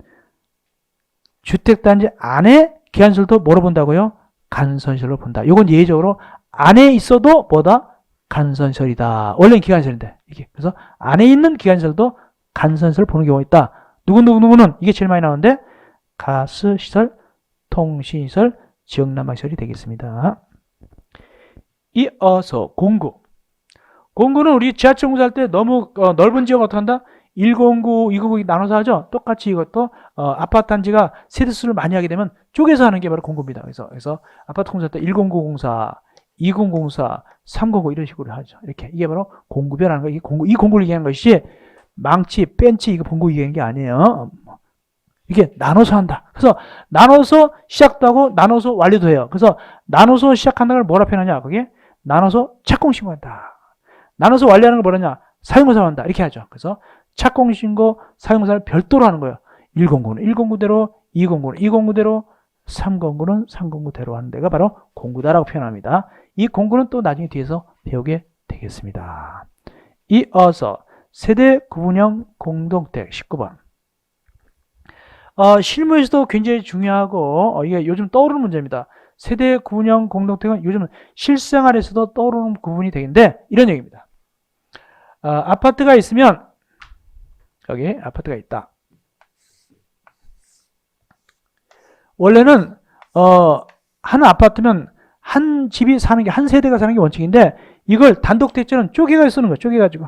[SPEAKER 1] 주택단지 안에 기간시설도 뭐로 본다고요? 간선시설로 본다. 이건 예외적으로 안에 있어도 뭐다? 간선시설이다. 원래는 기간시설인데 이게 그래서 안에 있는 기간시설도 간선시설을 보는 경우가 있다. 누구는 이게 제일 많이 나오는데 가스시설, 통신시설, 지역난방시설이 되겠습니다. 이어서 공구. 공구는 우리 지하철 공사할 때 너무 넓은 지역 어떻게 한다? 1공구, 2공구 나눠서 하죠. 똑같이 이것도 아파트 단지가 세대수를 많이 하게 되면 쪼개서 하는 게 바로 공구입니다. 그래서 아파트 공사할 때 1공구 공사, 2공구 공사, 3공구 이런 식으로 하죠. 이렇게 이게 바로 공구별하는 거. 이 공구를 얘기하는 것이 망치, 벤치 이거 공구 얘기하는 게 아니에요. 이게 나눠서 한다. 그래서 나눠서 시작도 하고 나눠서 완료도 해요. 그래서 나눠서 시작한다는 걸 뭐라 표현하냐? 그게 나눠서 착공신고한다. 나눠서 완료하는 걸 뭐라냐? 사용공사를 한다. 이렇게 하죠. 그래서 착공신고, 사용공사를 별도로 하는 거예요. 1공구는 1공구대로, 2공구는 2공구대로, 3공구는 3공구대로 하는 데가 바로 공구다라고 표현합니다. 이 공구는 또 나중에 뒤에서 배우게 되겠습니다. 이어서 세대 구분형 공동택 19번. 실무에서도 굉장히 중요하고 이게 요즘 떠오르는 문제입니다. 세대 구분형 공동택은 요즘 실생활에서도 떠오르는 부분이 되는데 이런 얘기입니다. 아파트가 있으면 여기 아파트가 있다. 원래는 한 아파트면 한 집이 사는 게 한 세대가 사는 게 원칙인데 이걸 단독택지는 쪼개가 쓰는 거예요. 쪼개가지고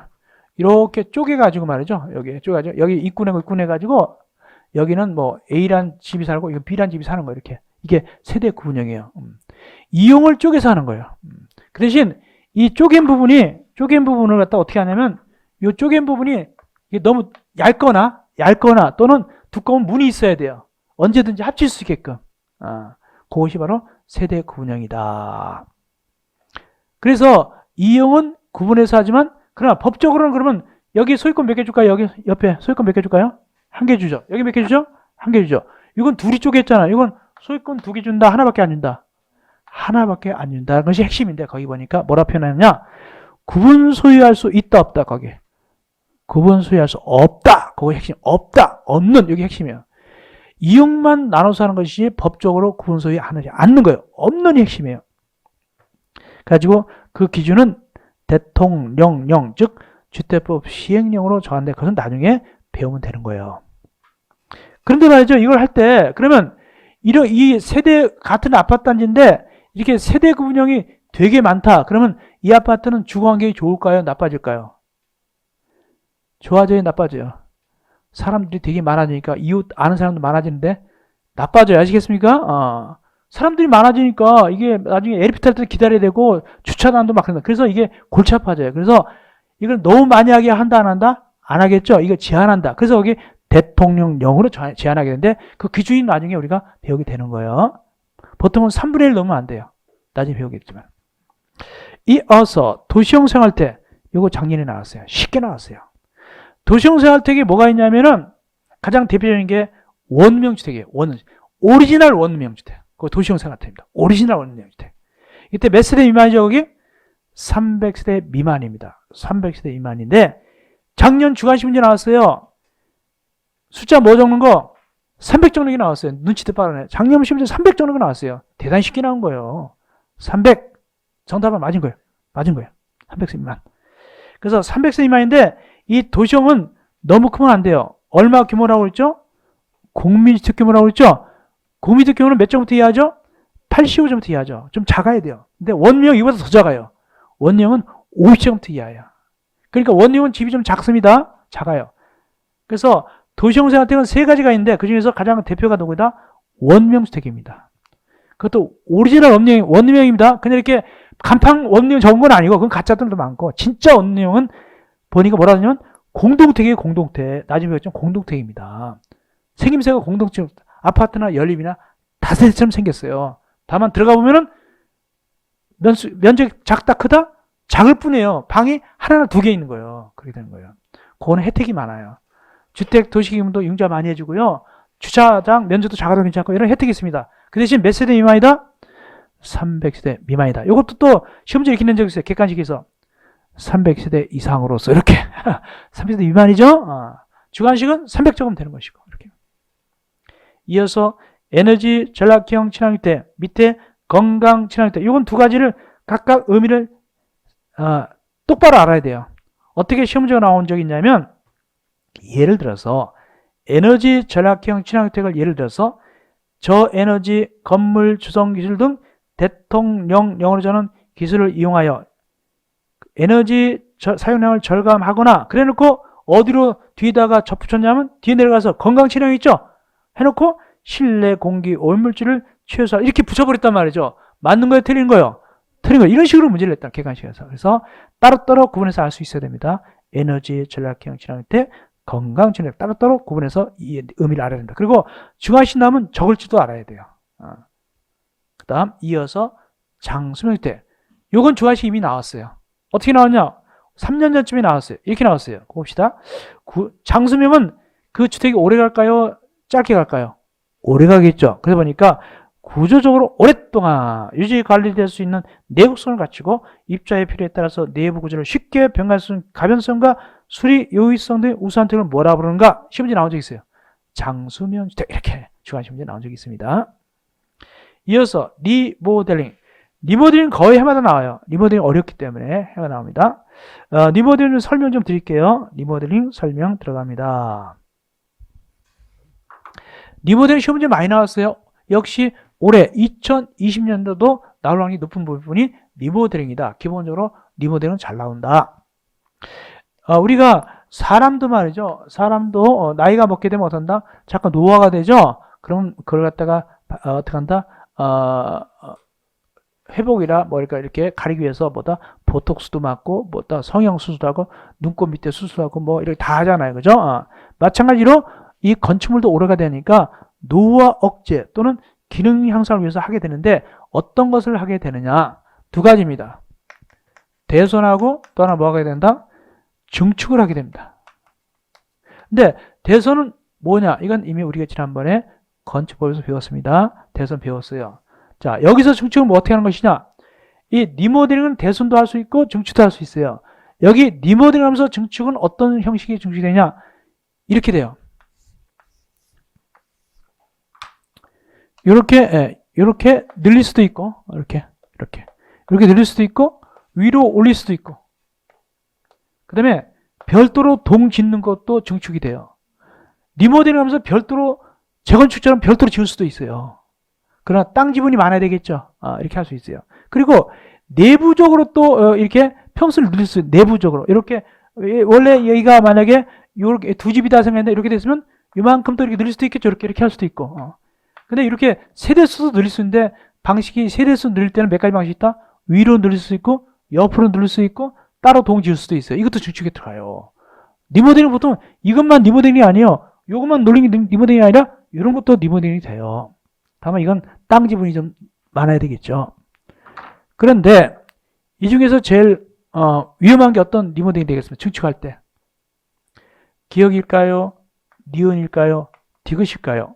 [SPEAKER 1] 이렇게 쪼개가지고 말이죠. 여기 쪼개가지고 여기 입군해가지고 여기는 뭐 A란 집이 살고 이거 B란 집이 사는 거예요. 이렇게 이게 세대 구분형이에요. 이용을 쪼개서 하는 거예요. 그 대신 이 쪼갠 부분을 갖다 어떻게 하냐면 이 쪼갠 부분이 이게 너무 얇거나 또는 두꺼운 문이 있어야 돼요. 언제든지 합칠 수 있게끔. 그것이 바로 세대 구분형이다. 그래서 이용은 구분해서 하지만 그러나 법적으로는 그러면 여기 소유권 몇 개 줄까요? 여기 옆에 소유권 몇 개 줄까요? 한 개 주죠. 여기 몇 개 주죠? 한 개 주죠. 이건 둘이 쪼갰잖아. 이건 소유권 2개 준다. 하나밖에 안 준다. 하나밖에 안 준다. 그것이 핵심인데 거기 보니까 뭐라 표현하느냐? 구분 소유할 수 있다 없다 거기. 구분 소유할 수 없다. 그거 핵심. 없다. 없는. 여기 핵심이에요. 이용만 나눠서 하는 것이 법적으로 구분 소유하지 않는 거예요. 없는이 핵심이에요. 가지고 그 기준은 대통령령 즉 주택법 시행령으로 정하는데 그것은 나중에 배우면 되는 거예요. 그런데 말이죠. 이걸 할 때 그러면 이 세대 같은 아파트 단지인데 이렇게 세대 구분형이 되게 많다. 그러면 이 아파트는 주거 환경이 좋을까요? 나빠질까요? 좋아져요? 나빠져요? 사람들이 되게 많아지니까 이웃 아는 사람도 많아지는데 나빠져요. 아시겠습니까? 사람들이 많아지니까 이게 나중에 엘리베이터 탈 때 기다려야 되고 주차장도 막 그런다. 그래서 이게 골치 아파져요. 그래서 이걸 너무 많이 하게 한다 안 한다? 안 하겠죠. 이거 제한한다. 그래서 여기 대통령령으로 제한하게 되는데 그 기준이 나중에 우리가 배우게 되는 거예요. 보통은 3분의 1 넣으면 안 돼요. 나중에 배우겠지만. 이어서 도시형 생활택. 이거 작년에 나왔어요. 쉽게 나왔어요. 도시형 생활택이 뭐가 있냐면은 가장 대표적인 게 원명주택이에요. 오리지널 원명주택. 그거 도시형 생활택입니다. 오리지널 원명주택. 이때 몇 세대 미만이죠, 거기? 300세대 미만입니다. 300세대 미만인데 작년 주간신문제 나왔어요. 숫자 뭐 적는 거? 300 적는 게 나왔어요. 눈치도 빠르네. 작년 시험제 300 적는 거 나왔어요. 대단히 쉽게 나온 거예요. 300. 정답은 맞은 거예요. 300세 미만. 그래서 300세 미만인데 이 도시형은 너무 크면 안 돼요. 얼마 규모라고 그랬죠? 국민주택 규모라고 그랬죠? 국민주택 규모는 몇 점부터 이해하죠? 85점부터 이해하죠. 좀 작아야 돼요. 근데 원명 이보다 더 작아요. 원명은 50점부터 이하예요. 그러니까 원명은 집이 좀 작습니다. 작아요. 그래서 도시형 생활택은 세 가지가 있는데 그 중에서 가장 대표가 누구다? 원명주택입니다. 그것도 오리지널 원명입니다. 근데 이렇게 간판 원명 적은 건 아니고 그건 가짜들도 많고 진짜 원명은 보니까 뭐라 하냐면 공동택이에요. 공동택. 나중에 배웠죠. 공동택입니다. 생김새가 공동택. 아파트나 연립이나 다세대처럼 생겼어요. 다만 들어가 보면은 면적 작다 크다? 작을 뿐이에요. 방이 하나나 2개 있는 거예요. 그렇게 되는 거예요. 그거는 혜택이 많아요. 주택 도시기금도 융자 많이 해주고요. 주차장 면적도 작아도 괜찮고 이런 혜택이 있습니다. 그 대신 몇 세대 미만이다? 300세대 미만이다. 이것도 또 시험지에 이렇게 낸 적이 있어요. 객관식에서 300세대 이상으로서 이렇게 300세대 미만이죠? 주관식은 300 적으면 되는 것이고 이렇게. 이어서 에너지 전략형 친환경주택 밑에 건강 친환경주택 이건 두 가지를 각각 의미를 똑바로 알아야 돼요. 어떻게 시험지가 나온 적이 있냐면 예를 들어서 에너지 전략형 친환경주택을 예를 들어서 저에너지 건물 조성 기술 등 대통령령으로 저는 기술을 이용하여 에너지 사용량을 절감하거나 그래 놓고 어디로 뒤에다가 접붙였냐면 뒤에 내려가서 건강 친환경 있죠? 해놓고 실내 공기 오염물질을 최소화 이렇게 붙여버렸단 말이죠. 맞는 거예요? 틀린 거예요? 틀린 거예요. 이런 식으로 문제를 냈다. 객관식에서. 그래서 따로따로 구분해서 알 수 있어야 됩니다. 에너지 전략형 친환경주택 건강 친환경 따로따로 구분해서 이 의미를 알아야 된다. 그리고 중요하신 다음은 적을 줄도 알아야 돼요. 그 다음 이어서 장수명주택. 요건 중요하신 이미 나왔어요. 어떻게 나왔냐? 3년 전쯤에 나왔어요. 이렇게 나왔어요. 봅시다. 장수명은 그 주택이 오래 갈까요? 짧게 갈까요? 오래 가겠죠. 그래서 보니까 구조적으로 오랫동안 유지 관리될 수 있는 내구성을 갖추고 입자의 필요에 따라서 내부 구조를 쉽게 변경할 수 있는 가변성과 수리 요의성 등의 우수한 특징을 뭐라 부르는가? 시험지 나온 적 있어요. 장수면 주택 이렇게 주관식 문제 나온 적이 있습니다. 이어서 리모델링. 리모델링 거의 해마다 나와요. 리모델링 어렵기 때문에 해마다 나옵니다. 리모델링 설명 좀 드릴게요. 리모델링 설명 들어갑니다. 리모델링 시험 문제 많이 나왔어요. 역시 올해 2020년도도 나올 확률이 높은 부분이 리모델링이다. 기본적으로 리모델링은 잘 나온다. 우리가 사람도 말이죠. 사람도 나이가 먹게 되면 어떤다? 잠깐 노화가 되죠. 그럼 그걸 갖다가 어떻게 한다? 회복이라 뭐랄까 이렇게 가리기 위해서 뭐다 보톡스도 맞고 뭐다 성형 수술하고 눈곱 밑에 수술하고 뭐 이렇게 다 하잖아요. 그죠? 마찬가지로 이 건축물도 오래가 되니까 노화 억제 또는 기능 향상을 위해서 하게 되는데 어떤 것을 하게 되느냐? 두 가지입니다. 대손하고 또 하나 뭐 하게 된다? 증축을 하게 됩니다. 근데 대손은 뭐냐? 이건 이미 우리가 지난번에 건축법에서 배웠습니다. 대손 배웠어요. 자, 여기서 증축은 뭐 어떻게 하는 것이냐? 이 리모델링은 대손도 할 수 있고 증축도 할 수 있어요. 여기 리모델링 하면서 증축은 어떤 형식의 증축이 되냐? 이렇게 돼요. 이렇게 늘릴 수도 있고, 이렇게 늘릴 수도 있고, 위로 올릴 수도 있고. 그 다음에 별도로 동 짓는 것도 증축이 돼요. 리모델링 하면서 별도로 재건축처럼 별도로 지을 수도 있어요. 그러나 땅 지분이 많아야 되겠죠. 이렇게 할 수 있어요. 그리고 내부적으로 또 이렇게 평수를 늘릴 수 있어요. 내부적으로 이렇게 원래 여기가 만약에 이렇게 두 집이다 생각했는데 이렇게 됐으면 이만큼 또 이렇게 늘릴 수도 있겠죠. 이렇게 할 수도 있고. 근데 이렇게 세대수도 늘릴 수 있는데 방식이 세대수 늘릴 때는 몇 가지 방식이 있다? 위로 늘릴 수 있고 옆으로 늘릴 수 있고 따로 동 지을 수도 있어요. 이것도 증축에 들어가요. 리모델링 보통 이것만 리모델링이 아니에요. 이것만 리모델링이 아니라 이런 것도 리모델링이 돼요. 다만 이건 땅 지분이 좀 많아야 되겠죠. 그런데 이 중에서 제일 위험한 게 어떤 리모델링이 되겠습니까? 증축할 때. 기억일까요? 니은일까요? 디귿일까요?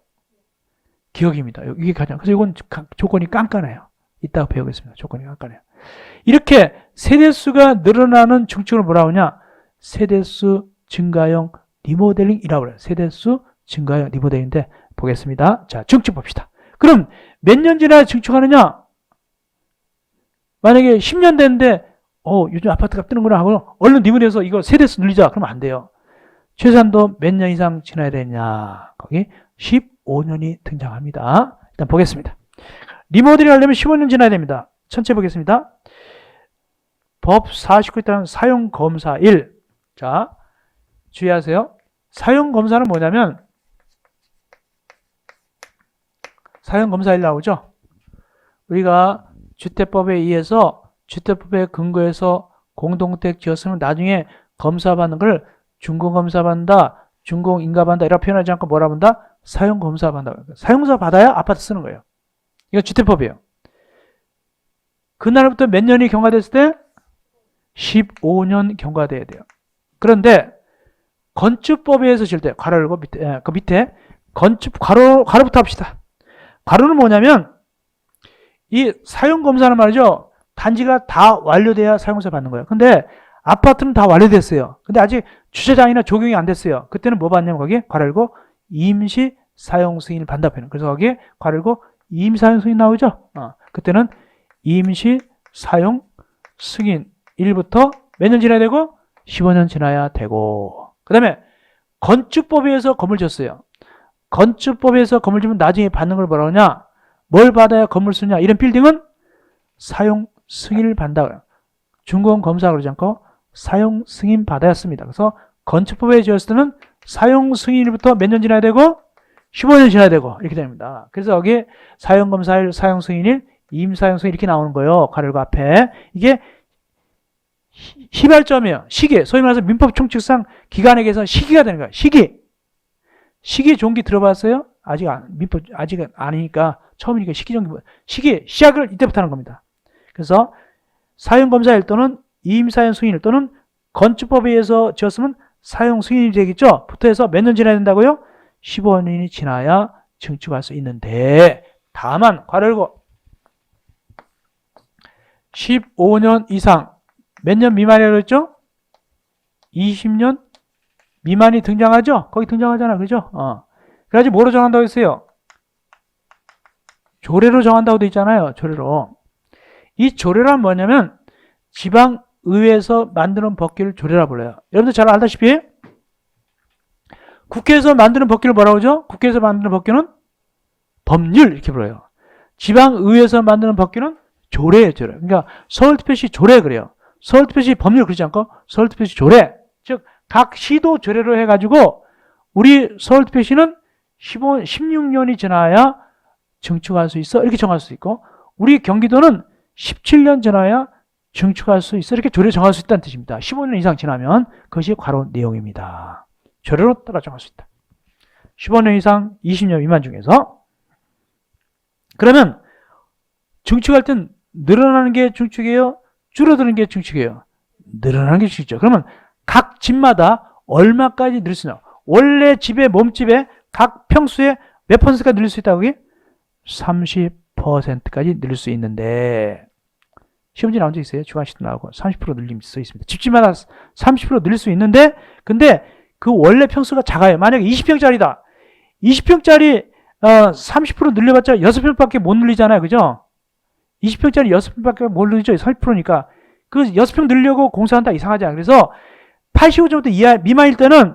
[SPEAKER 1] 기억입니다. 이게 가장. 그래서 이건 조건이 깐깐해요. 이따가 배우겠습니다. 조건이 깐깐해요. 이렇게 세대수가 늘어나는 증축을 뭐라고 하냐? 세대수 증가형 리모델링이라고 해요. 세대수 증가형 리모델링인데 보겠습니다. 자, 증축 봅시다. 그럼 몇 년 지나야 증축하느냐? 만약에 10년 됐는데 요즘 아파트값 뜨는구나 하고 얼른 리모델링해서 이거 세대수 늘리자. 그러면 안 돼요. 최소한도 몇 년 이상 지나야 되냐? 거기 15년이 등장합니다. 일단 보겠습니다. 리모델링 하려면 15년 지나야 됩니다. 전체 보겠습니다. 법 49에 따른 사용검사 1. 자, 주의하세요. 사용검사는 뭐냐면 사용검사 1 나오죠. 우리가 주택법에 의해서 주택법에 근거해서 공동주택 지었으면 나중에 검사받는 걸 준공검사 받는다, 준공인가받는다 이렇게 표현하지 않고 뭐라 본다? 사용검사 받는다. 사용검사 받아야 아파트 쓰는 거예요. 이거 주택법이에요. 그날부터 몇 년이 경과됐을 때? 15년 경과돼야 돼요. 그런데 건축법에 의해서 질 때, 괄호 열고 밑에, 그 밑에 괄호부터 합시다. 괄호는 뭐냐면 이 사용검사는 말이죠. 단지가 다 완료돼야 사용검사 받는 거예요. 근데 아파트는 다 완료됐어요. 근데 아직 주차장이나 조경이 안 됐어요. 그때는 뭐 받냐면 거기에 괄호 열고 임시 사용 승인을 받는다. 그래서 거기에 괄호 열고 임시 사용 승인 나오죠. 그때는 임시 사용 승인 1부터 몇 년 지나야 되고 15년 지나야 되고. 그 다음에 건축법에 의해서 건물 지었어요. 건축법에 의해서 건물 지으면 나중에 받는 걸 뭐라고 하냐? 뭘 받아야 건물 쓰냐? 이런 빌딩은 사용 승인을 받는다. 준공 검사 그러지 않고 사용 승인 받아야 씁니다. 그래서 건축법에 지었을 때는 사용 승인일부터 몇 년 지나야 되고 15년 지나야 되고 이렇게 됩니다. 그래서 여기 사용 검사일, 사용 승인일, 임사용 승인 이렇게 나오는 거예요. 괄호 앞에. 이게 시발점이에요. 시기. 소위 말해서 민법 총칙상 기간에 계산 시기가 되는 거예요. 시기 종기 들어봤어요? 민법 아직은 아니니까 처음이니까 시기 종기. 시기 시작을 이때부터 하는 겁니다. 그래서 사용 검사일 또는 임사용 승인일 또는 건축법에 의해서 지었으면 사용 승인이 되겠죠. 부터 해서 몇 년 지나야 된다고요? 15년이 지나야 증축할 수 있는데 다만 괄호 열고 15년 이상 몇 년 미만이라고 했죠? 20년 미만이 등장하죠? 거기 등장하잖아. 그죠? 그래야지 뭐로 정한다고 했어요? 조례로 정한다고 돼 있잖아요. 조례로. 이 조례란 뭐냐면 지방의회에서 만드는 법규를 조례라 불러요. 여러분들 잘 알다시피 국회에서 만드는 법규를 뭐라고 하죠? 국회에서 만드는 법규는 법률 이렇게 불러요. 지방의회에서 만드는 법규는 조례예요. 조례. 그러니까 서울특별시 조례 그래요. 서울특별시 법률 그러지 않고 서울특별시 조례. 즉 각 시도 조례로 해가지고 우리 서울특별시는 16년이 지나야 증축할 수 있어 이렇게 정할 수 있고 우리 경기도는 17년 지나야 증축할 수 있어 이렇게 조례 정할 수 있다는 뜻입니다. 15년 이상 지나면 그것이 과로 내용입니다. 조례로 따라 정할 수 있다. 15년 이상 20년 미만 중에서 그러면 증축할 땐 늘어나는 게 증축이에요? 줄어드는 게 증축이에요? 늘어나는 게 증축이죠. 그러면 각 집마다 얼마까지 늘 수 있냐? 원래 집의 몸집에 각 평수에 몇 퍼센트가 늘릴 수 있다고? 30%까지 늘릴 수 있는데 시험지 나온 적 있어요? 주관식도 나오고 30% 늘림 써 있습니다. 집집마다 30% 늘릴 수 있는데 근데 그 원래 평수가 작아요. 만약에 20평짜리다. 20평짜리 30% 늘려봤자 6평밖에 못 늘리잖아요. 그죠? 20평짜리 6평밖에 못 늘리죠. 30%니까. 그 6평 늘려고 공사한다 이상하지 않아요. 그래서 85제곱미터 이하 미만일 때는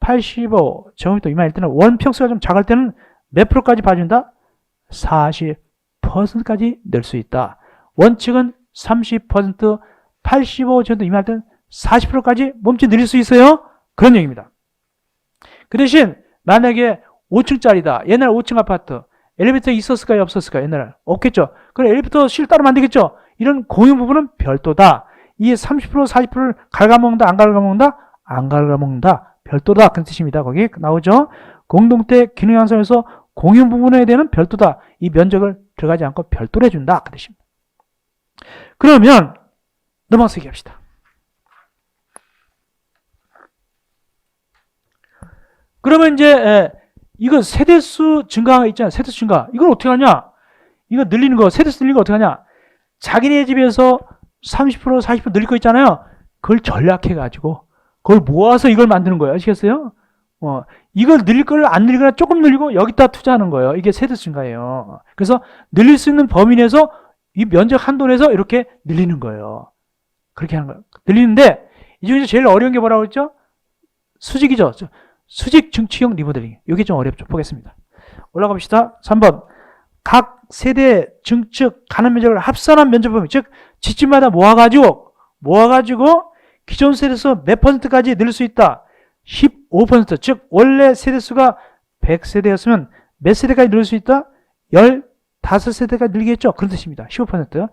[SPEAKER 1] 85제곱미터 미만일 때는 원평수가 좀 작을 때는 몇 프로까지 봐준다? 40%까지 늘 수 있다. 원칙은 30%, 85제곱미터 이만일 때는 40%까지 몸집 늘릴 수 있어요. 그런 얘기입니다. 그 대신 만약에 5층짜리다. 옛날 5층 아파트. 엘리베이터 있었을까요? 없었을까요? 옛날에. 없겠죠. 그럼 엘리베이터 실 따로 만들겠죠. 이런 공용 부분은 별도다. 이 30%, 40%를 갉아먹는다? 안 갉아먹는다? 안 갉아먹는다. 별도다. 그런 뜻입니다. 거기 나오죠. 공동태 기능 양성에서 공용 부분에 대한 별도다. 이 면적을 들어가지 않고 별도로 해준다. 그 뜻입니다. 그러면 넘어가서 얘기합시다. 그러면 이제 이거 세대수 증가가 있잖아요. 세대수 증가. 이걸 어떻게 하냐? 이거 늘리는 거, 세대수 늘리는 거 어떻게 하냐? 자기네 집에서 30%, 40% 늘릴 거 있잖아요. 그걸 전략해가지고 그걸 모아서 이걸 만드는 거예요. 아시겠어요? 이걸 늘릴 걸 안 늘리거나 조금 늘리고 여기다 투자하는 거예요. 이게 세대수 증가예요. 그래서 늘릴 수 있는 범위 내에서 이 면적 한도 내에서 이렇게 늘리는 거예요. 그렇게 하는 거예요. 늘리는데 이 중에서 제일 어려운 게 뭐라고 했죠? 수직이죠. 수직 증축형 리모델링. 이게 좀 어렵죠. 보겠습니다. 올라가 봅시다. 3번. 각 세대 증축 가능 면적을 합산한 면적 범위. 즉, 집집마다 모아가지고 기존 세대수 몇 퍼센트까지 늘릴 수 있다? 15%. 즉, 원래 세대수가 100세대였으면 몇 세대까지 늘릴 수 있다? 15세대까지 늘리겠죠. 그런 뜻입니다. 15%.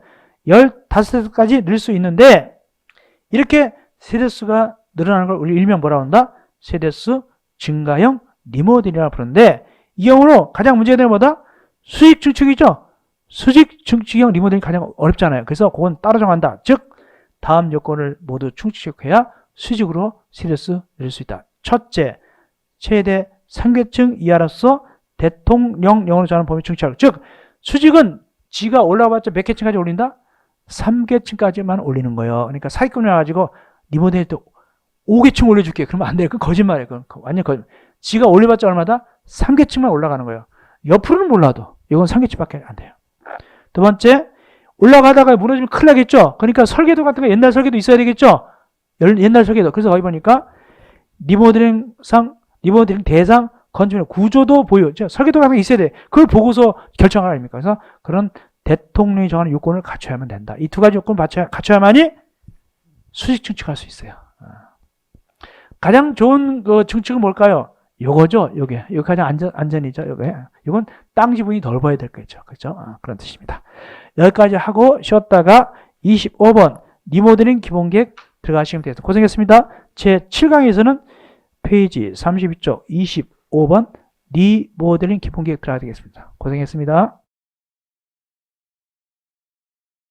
[SPEAKER 1] 15세대까지 늘릴 수 있는데, 이렇게 세대수가 늘어나는 걸 우리 일명 뭐라고 한다? 세대수 증가형 리모델링이라고 부르는데 이 경우로 가장 문제가 되는 뭐다? 수직 증축이죠. 수직 증축형 리모델링이 가장 어렵잖아요. 그래서 그건 따로 정한다. 즉 다음 요건을 모두 충족해야 수직으로 세대수 늘릴 수 있다. 첫째, 최대 3계층 이하로서 대통령령으로 정하는 범위 충족하고. 즉 수직은 지가 올라와봤자 몇 계층까지 올린다? 3계층까지만 올리는 거예요. 그러니까 사기꾼이 와가지고 리모델링 때 5계층 올려줄게. 그러면 안 돼요. 그건 거짓말이에요. 그건 완전 거짓말. 지가 올려봤자 얼마다? 3계층만 올라가는 거예요. 옆으로는 몰라도. 이건 3계층밖에 안 돼요. 두 번째, 올라가다가 무너지면 큰일 나겠죠? 그러니까 설계도 같은 거 옛날 설계도 있어야 되겠죠? 옛날 설계도. 그래서 거기 보니까 리모델링 대상, 건축물 구조도 보유. 설계도 같은 게 있어야 돼. 그걸 보고서 결정할 아닙니까? 그래서 그런 대통령이 정하는 요건을 갖춰야만 된다. 이 두 가지 요건을 갖춰야만이 수직 증축할 수 있어요. 가장 좋은 그 증축은 뭘까요? 요거죠. 요게 가장 안전이죠. 요건 땅 지분이 덜 봐야 될 거죠. 그렇죠? 그런 뜻입니다. 여기까지 하고 쉬었다가 25번 리모델링 기본계획 들어가시면 되겠습니다. 고생했습니다. 제 7강에서는 페이지 32쪽 25번 리모델링 기본계획 들어가야 되겠습니다. 고생했습니다.